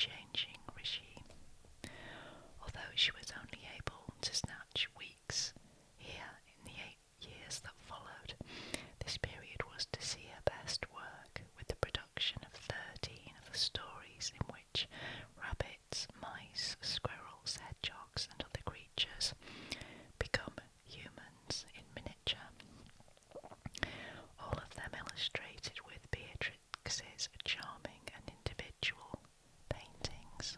ever-changing regime. Although she was only able to snatch weeks here in the 8 years that followed, this period was to see her best work, with the production of 13 of the stories in which rabbits, mice, squirrels, hedgehogs and other creatures become humans in miniature, all of them illustrated with Beatrix's charming and individual paintings.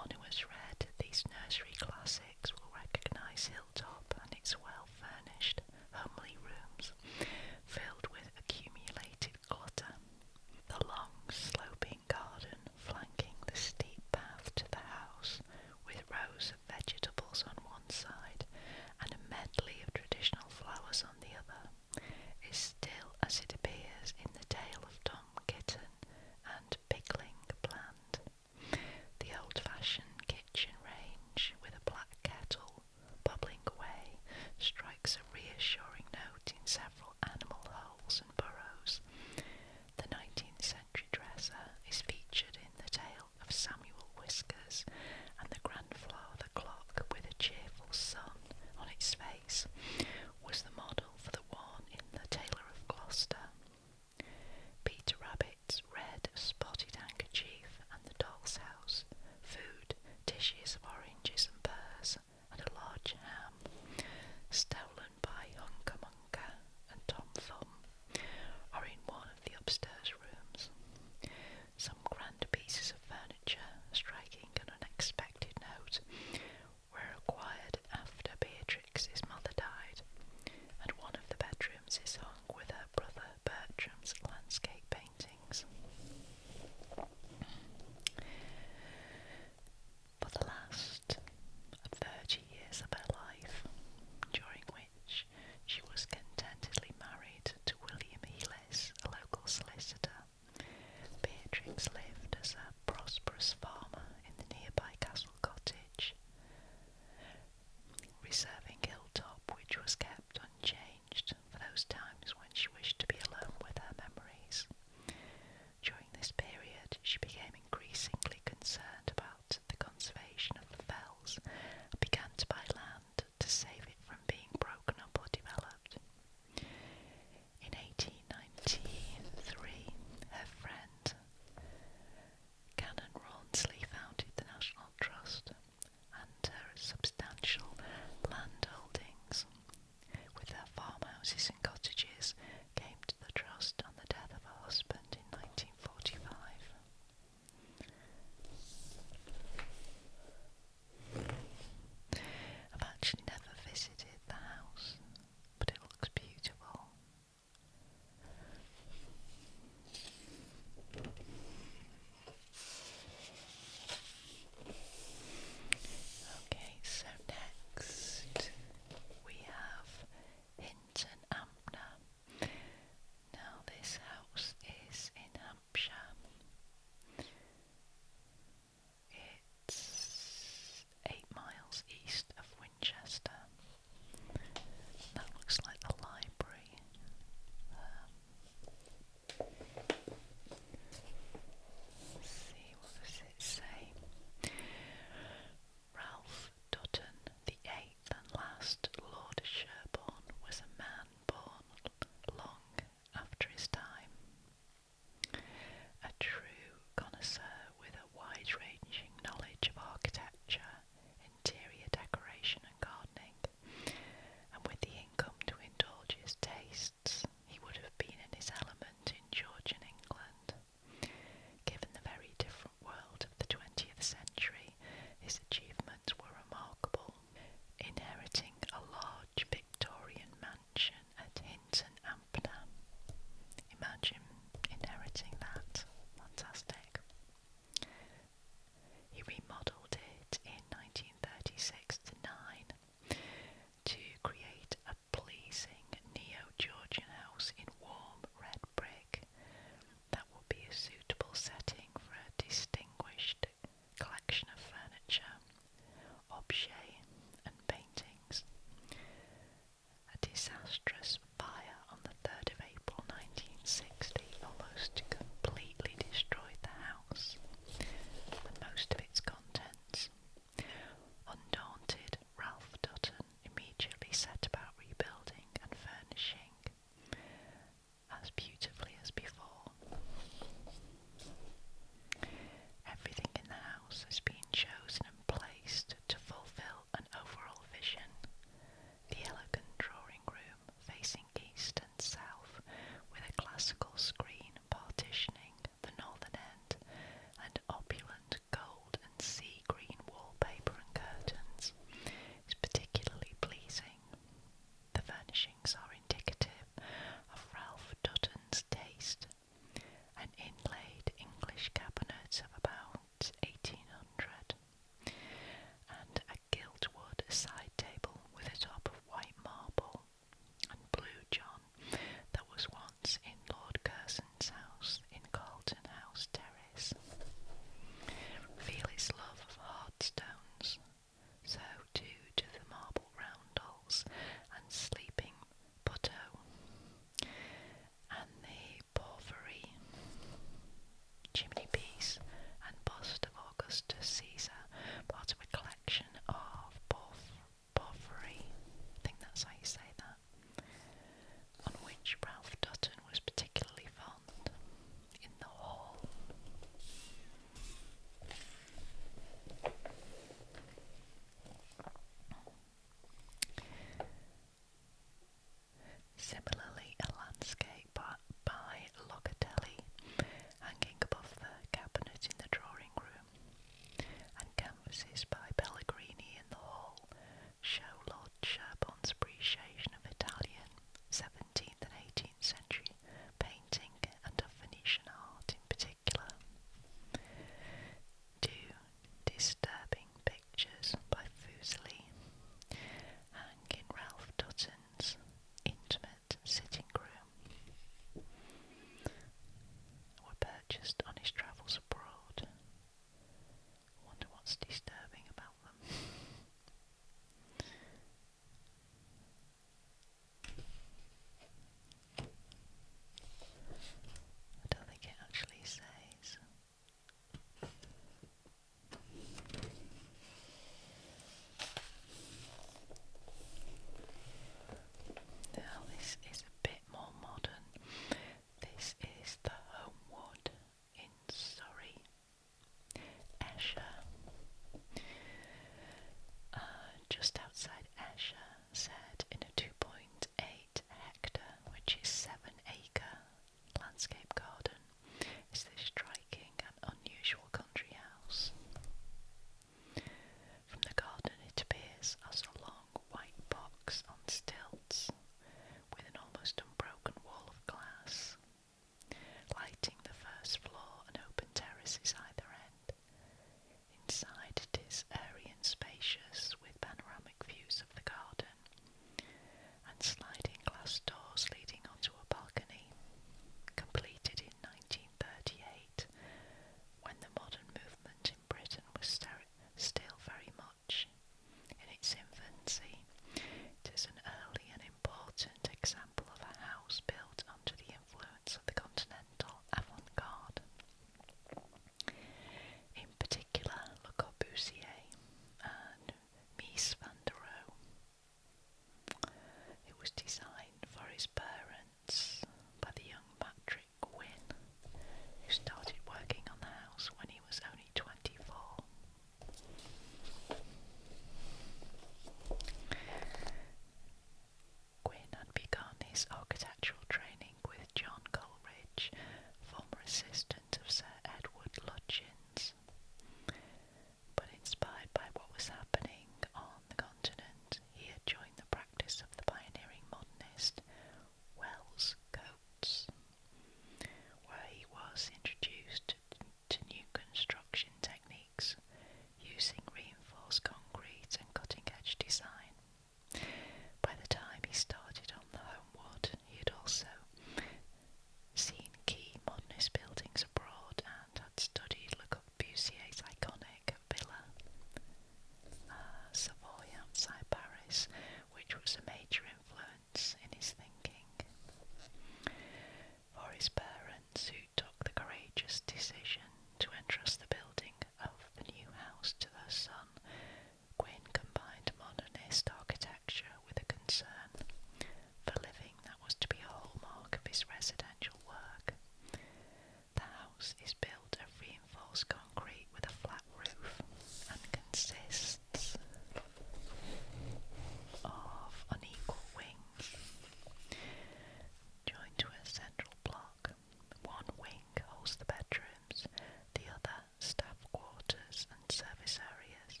office areas.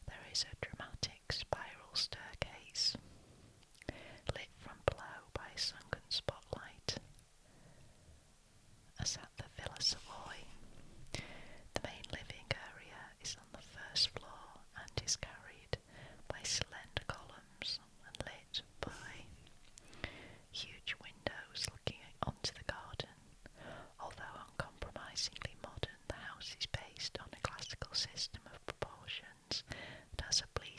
There is a dramatic spiral staircase, lit from below by a sunken spotlight, as at the Villa Savoy. The main living area is on the first floor and is carried by slender columns and lit by huge windows looking onto the garden. Although uncompromisingly modern, the house is based on a classical system of proportions and has a bleak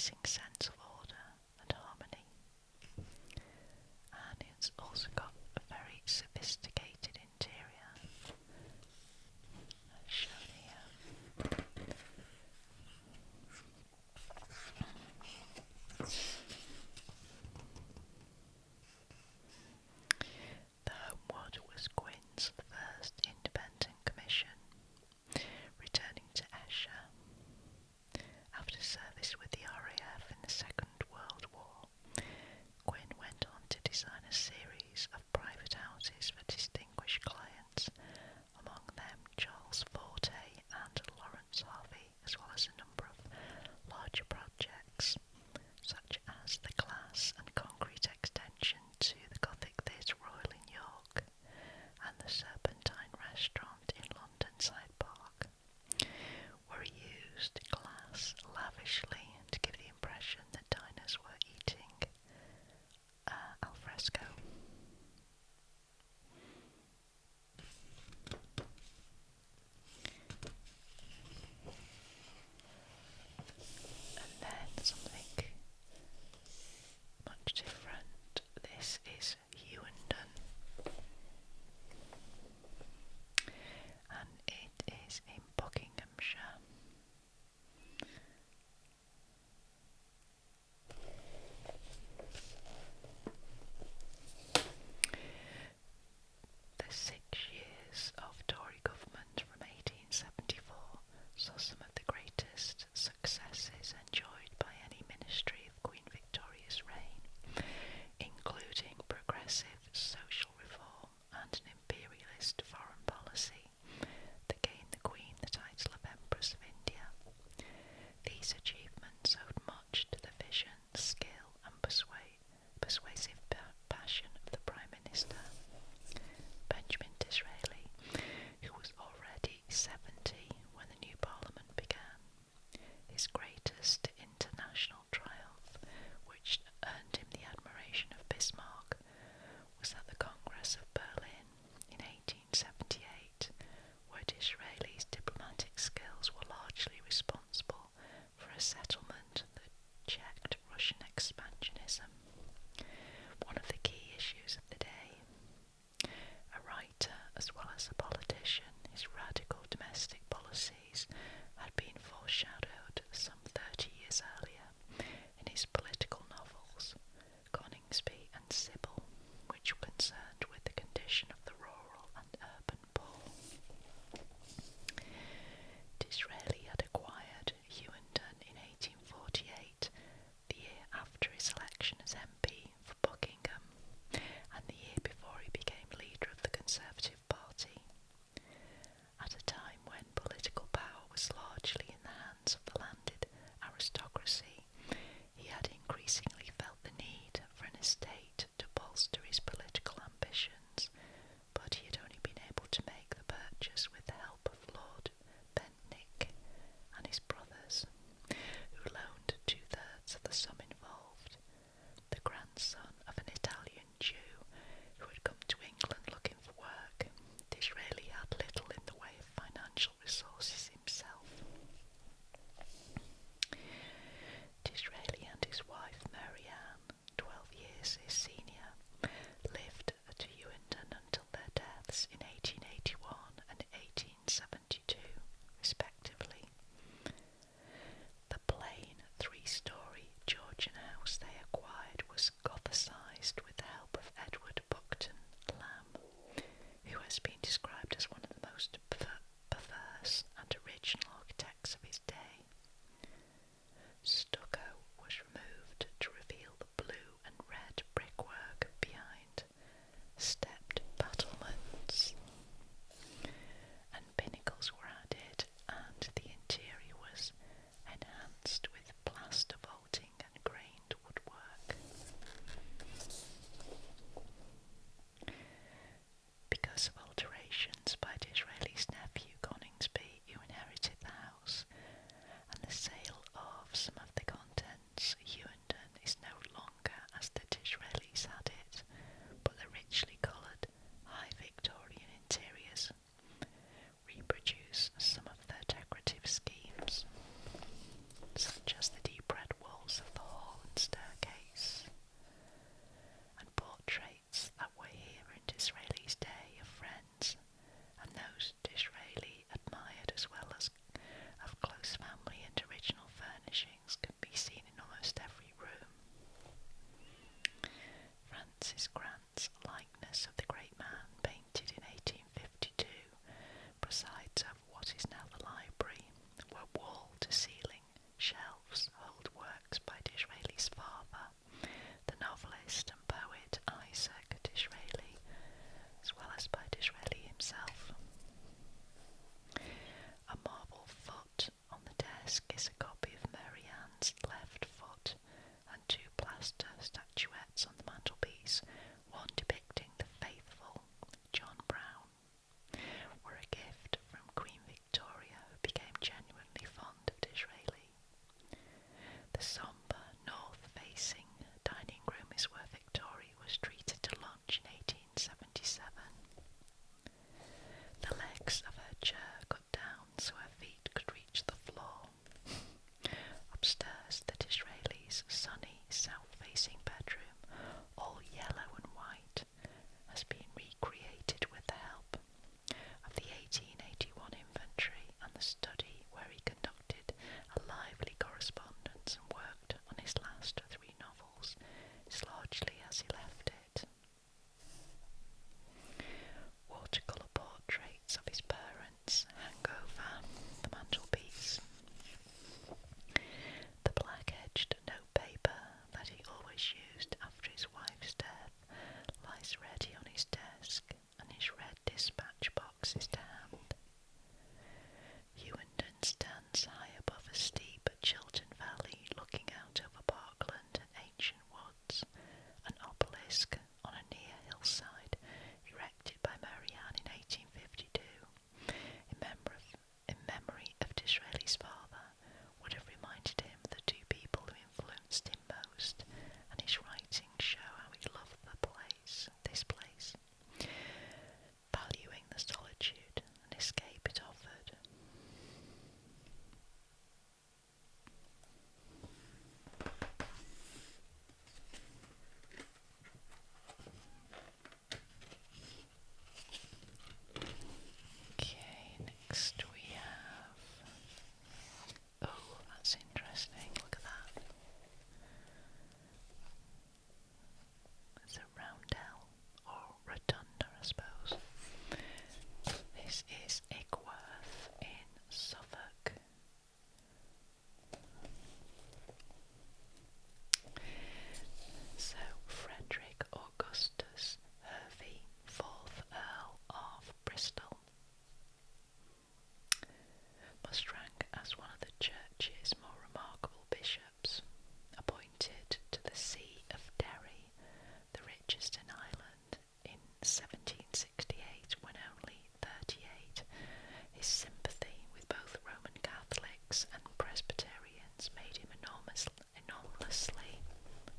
Catholics and Presbyterians made him enormously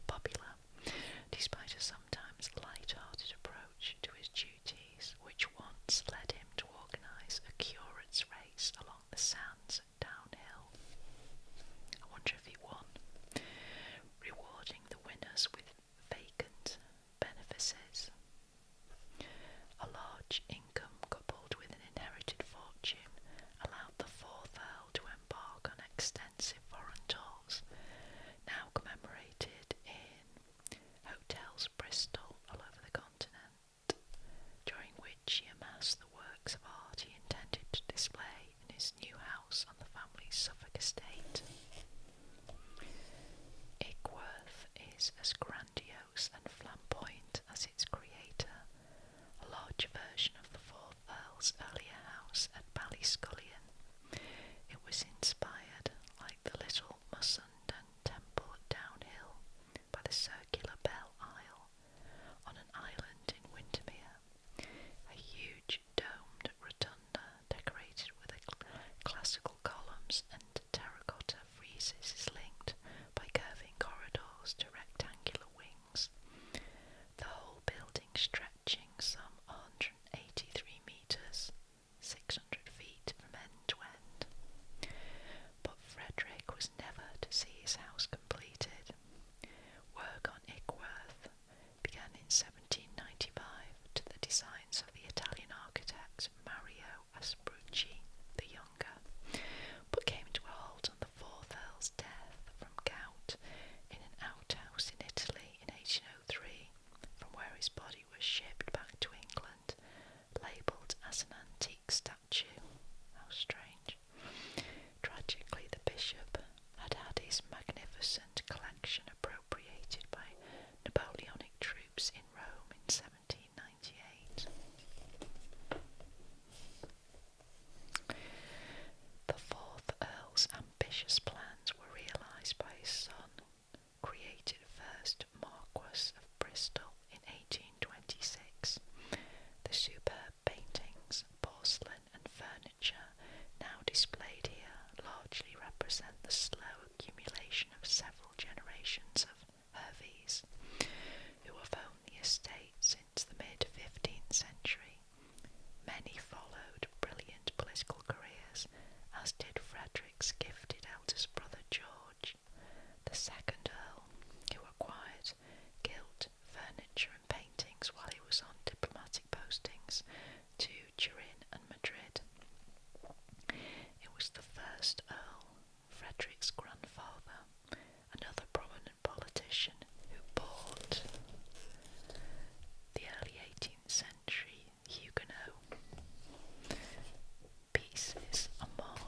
popular, despite a sometimes light-hearted approach to his duties, which once led him to organise a curate's race along the sands downhill. I wonder if he won, rewarding the winners with vacant benefices. A large income coupled with an inherited fortune allowed the fourth Earl to embark on extensive foreign tours, now commemorated in hotels Bristol all over the continent, during which he amassed the works of art he intended to display in his new house on the family's Suffolk estate. Ickworth is as grandiose and flamboyant as its creator, a large version of the fourth Earl's earlier house at Ballyscullion. It was inspired, like the little Mussunden Temple at Downhill, by the circular Bell Isle, on an island in Windermere. A huge domed rotunda decorated with classical columns and terracotta friezes is linked by curving corridors to rectangular wings, the whole building stretching some 183 metres, 600 feet from end to end. But Frederick was never to see his house completed. Work on Ickworth began in 1795 to the designs of the Italian architect Mario Asprucci the Younger, but came to a halt on the fourth Earl's death from gout in an outhouse in Italy in 1803, from where his body was shipped back to England, labelled as an antique statue. How strange. Tragically, the bishop had had his magnificent collection appropriated by Napoleonic troops in Rome in 1798. The fourth Earl's ambitious plans were realised by his son, created first Marquess of Bristol in 1826. The superb paintings, porcelain and furniture now displayed here largely represent the slow accumulation of several generations of Herveys, who have owned the estate since the mid-15th century. Many followed brilliant political careers, as did Frederick's gifted eldest brother George, the second Earl, who acquired gilt furniture and paintings while he was on diplomatic postings to Turin and Madrid. It was the first Earl, Frederick's grandfather, another prominent politician, who bought the early 18th century Huguenot pieces among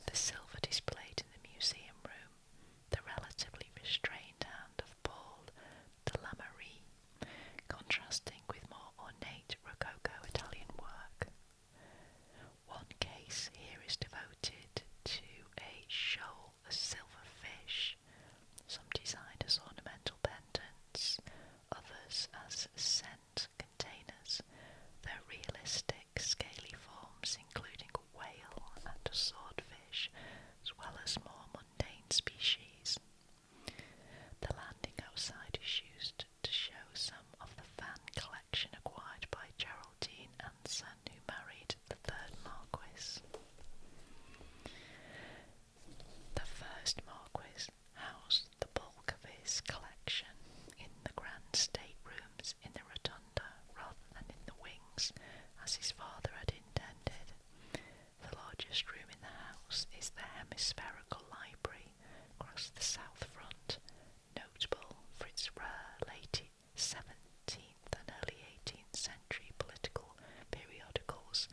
the silver displayed in the museum room, the relatively restrained hand of Paul de la Marie, contrasting with more ornate Rococo Italian work. One case here is devoted to a shoal of silver fish, some designed as ornamental pendants, others as scent containers. Their realistic, scaly forms, including a whale and a swordfish, as well as more mundane species. The landing outside is used to show some of the fan collection acquired by Geraldine Anson, who married the third Marquis. The first Marquis housed the bulk of his collection in the grand staterooms in the rotunda rather than in the wings, as his father had intended. The largest room in the house is the hemispherical library across the south front, notable for its rare late 17th and early 18th century political periodicals,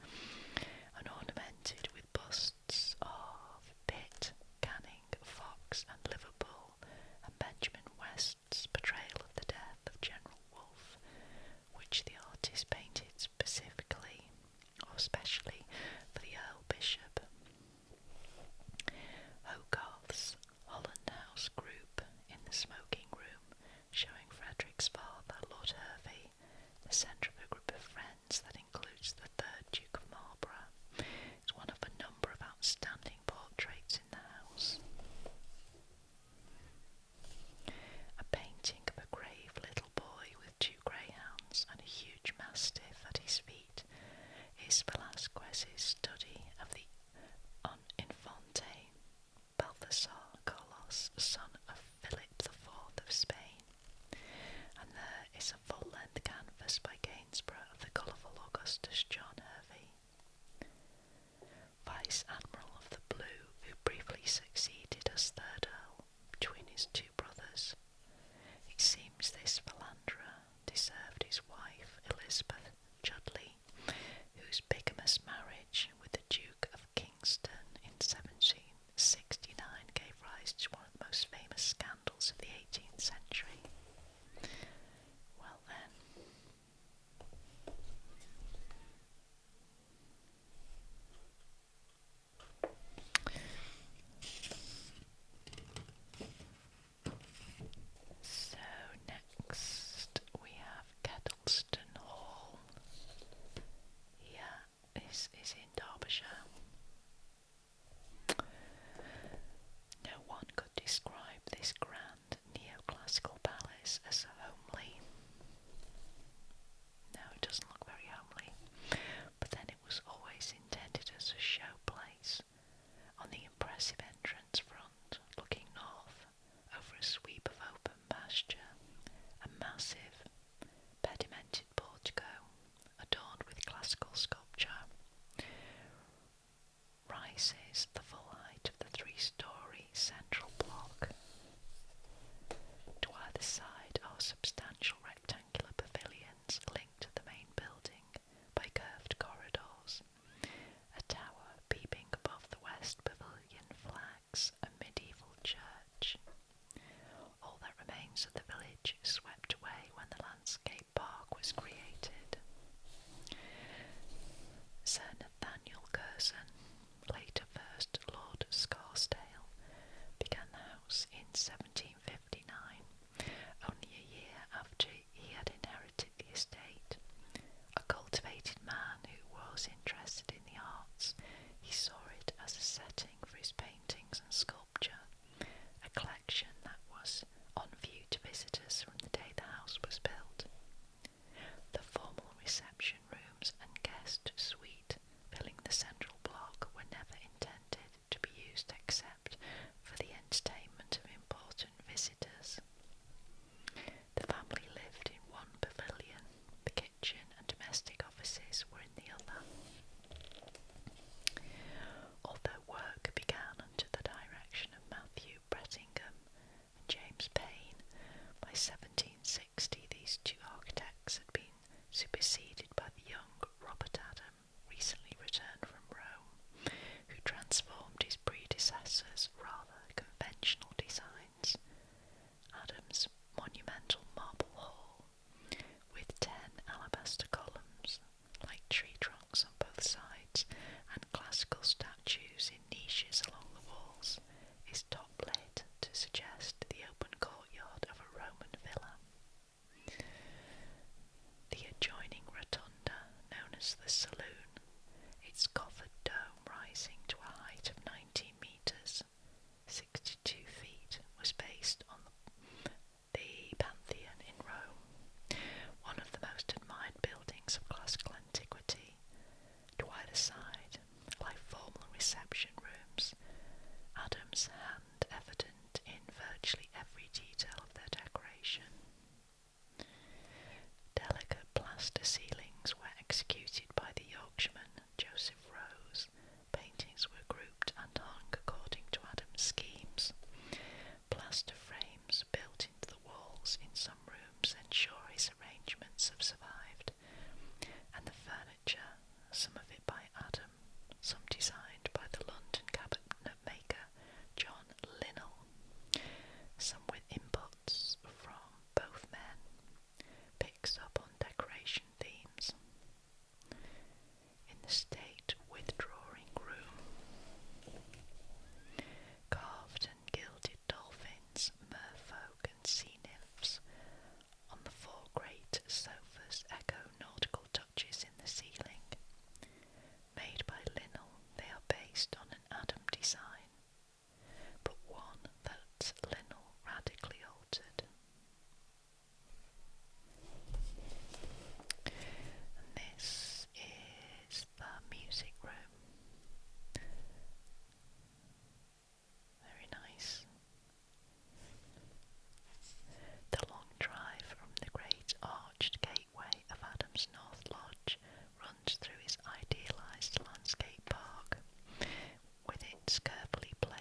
and ornamented with busts of Pitt, Canning, Fox and Liverpool, and Benjamin West's portrayal of the death of General Wolfe, which the artist painted specifically or specially for the Earl Bishop. Hogarth's Holland House group in the smoking room, showing Frederick's father, Lord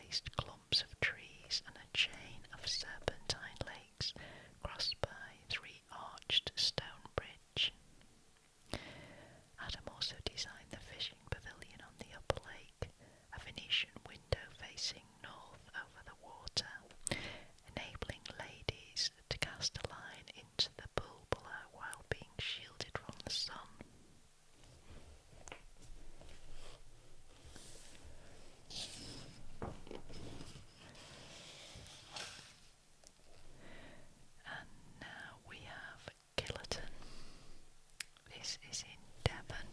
placed clumps of trees and a chain of serpentine lakes crossed by 3-arched stone bridge. Adam also designed the fishing pavilion on the upper lake, a Venetian window facing north over the water, enabling ladies to cast a line into the pool below while being shielded from the sun. And now we have Killerton. This is in Devon.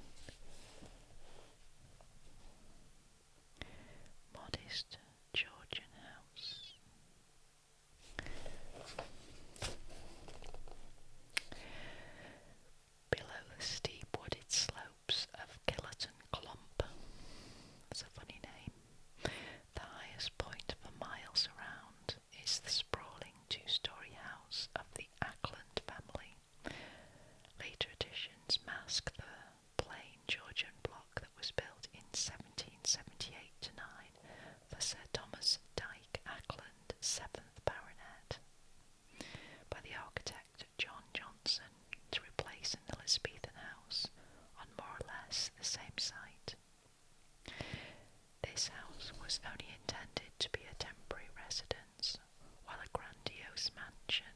Modest Georgian house. Below the steep wooded slopes of Killerton Clump. That's a funny name. The highest point for miles around is the sprawling 2-storey house of the Ackland family. Later additions mask the plain Georgian block that was built in 1778-9 for Sir Thomas Dyke Ackland, 7th Baronet, by the architect John Johnson to replace an Elizabethan house on more or less the same site. This house was only intended to be a temporary residence, while a grandiose mansion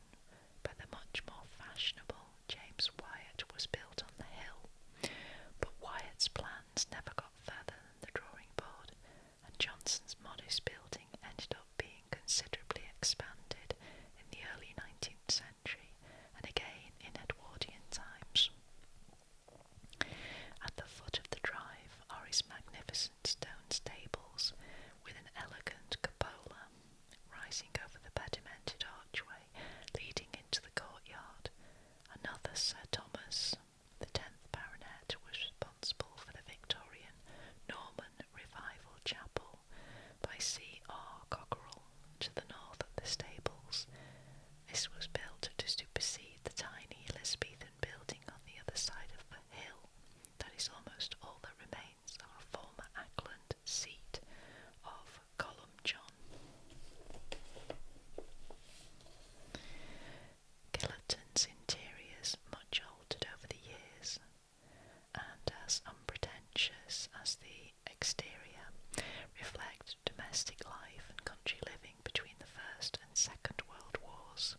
by the much more fashionable James Wyatt was built on the hill, but Wyatt's plans never got further than the drawing board, and Johnson's modest building ended up being considerably expanded in the early 19th century and again in Edwardian times. At the foot of the drive are his magnificent stone stables with an elegant cupola rising over the pedimented archway leading into the courtyard. Another Sir Thomas, the 10th Baronet, was responsible for the Victorian Norman Revival Chapel by C.R. Cockerell to the north of the stables. This was built to supersede the tiny Elizabethan building on the other side of the hill that is almost all that remains of a former Ackland seat of Column John. Killerton's interiors much altered over the years, and as unpretentious as the exterior, reflect domestic life and country living between the First and Second World Wars.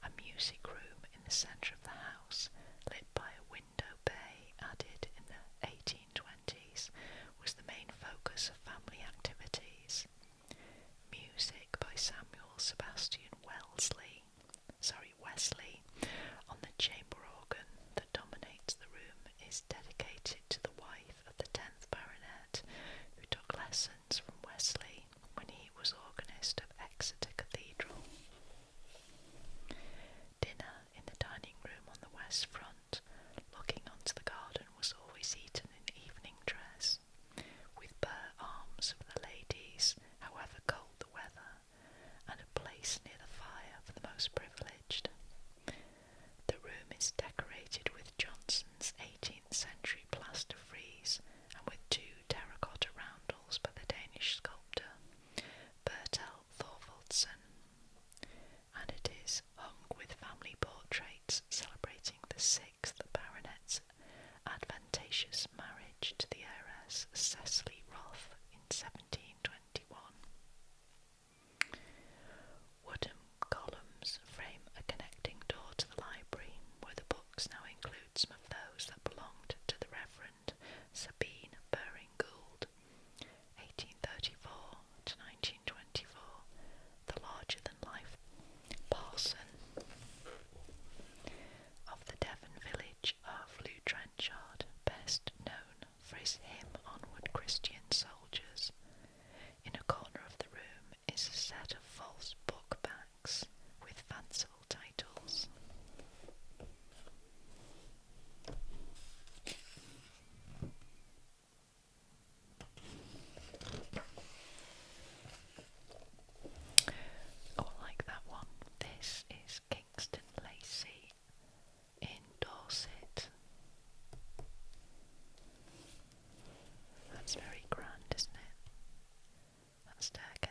A music room in the centre of the house, lit by a window bay added in the 1820s, was the main focus of family activities. Music by Samuel Sebastian Wesley on the chamber organ that dominates the room is dedicated to the wife of the 10th Baronet, who took lessons from Wesley when he was organist of Exeter Cathedral. Dinner in the dining room on the west front, looking onto the garden, was always eaten in evening dress, with bare arms for the ladies, however cold the weather, and a place near the fire for the most privileged. The room is decorated with Johnson's 18th century plaster frieze and with 2 terracotta roundels by the Danish sculptor Bertel Thorvaldsen, and it is hung with family portraits celebrating the 6th Baronet's advantageous marriage to the heiress Cecily Roth in 1721. Wooden columns frame a connecting door to the library, where the books now include some of those that belonged to the Reverend Sabine Baring-Gould, 1834 to 1924, the larger-than-life parson of the Devon village of Lew Trenchard, best known for his hymn Onward Christian Soldiers. In a corner of the room is a set of false book backs with fanciful titles. Oh, I like that one. This is Kingston Lacy in Dorset. That's very grand, isn't it? That staircase.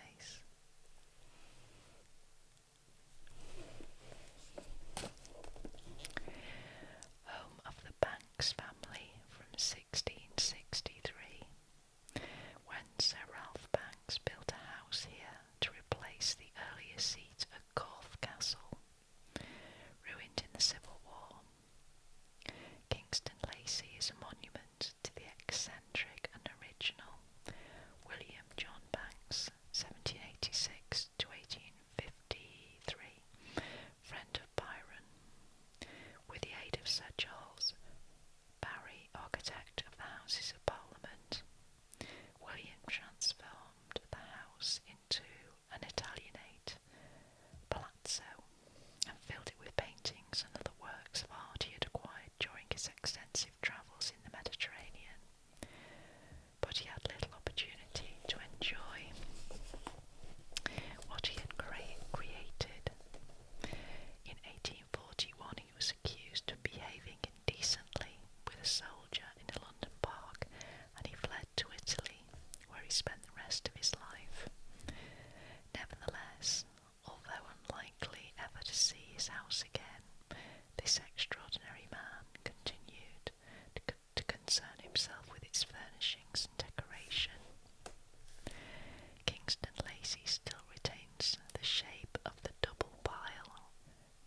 Kingston Lacy still retains the shape of the double pile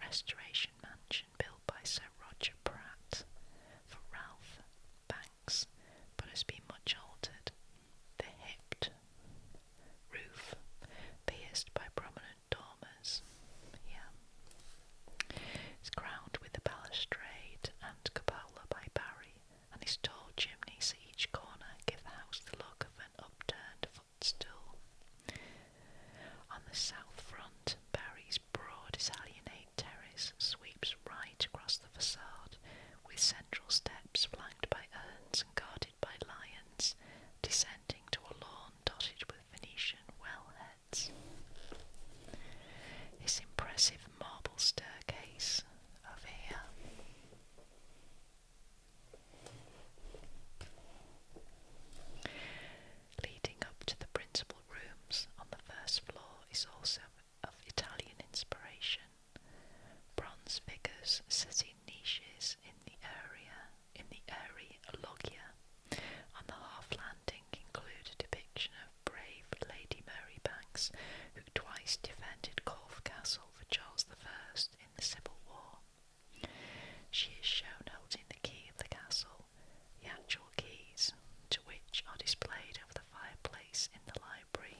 restoration mansion built by Sir Roger Pratt for Ralph Banks, but has been much altered. The hipped roof, pierced by prominent dormers, is crowned with a balustrade and cupola by Barry, and his tall chimneys at each corner give the house the look of an upturned footstool. On the south front, Barry's broad Italianate terrace sweeps right across the facade, with central steps flanked by urns and guarded by lions, descending to a lawn dotted with Venetian wellheads. His impressive marble staircase over here leading up to the principal rooms on the first floor is also of Italian inspiration. Bronze figures set in niches in the airy loggia on the half landing include a depiction of brave Lady Mary Banks, who twice defended Corfe Castle for Charles I in the Civil War. She is shown holding the key of the castle, the actual keys to which are displayed over the fireplace in the library.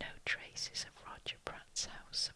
No traces of Roger Pratt's house